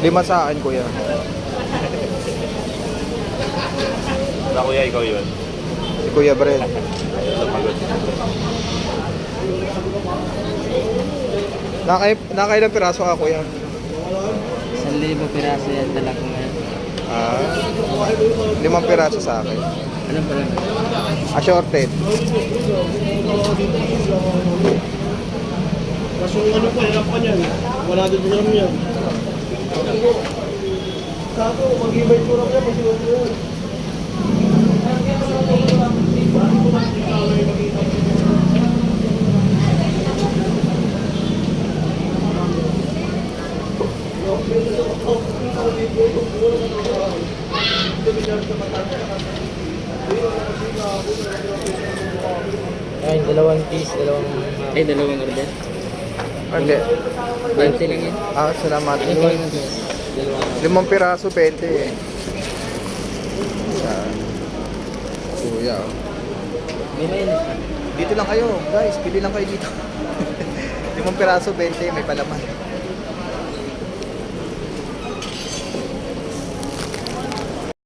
5 sa akin, kuya. Wala kuya, ikaw yun. Si Kuya Brad. Ayaw lumagot. Nakailang piraso ka, kuya? 1,000 piraso yan dala ko ngayon. Ah, 5 piraso sa akin. Ano ba lang? Assorted. Kasi yung ano pa, hirap pa niyan. Wala din gram yan. Kako, mag-ibay ko lang yan, masiwag ko yan. Ay, 2 piece, Ay, 2 order. Hindi. 20 lang yan. Ah, salamat. Ano ba yung order? 5 piraso, 20 eh. Yan. Kuya. Oh. May mainit. Dito lang kayo, guys. Pili lang kayo dito. 5 piraso, 20. May palaman.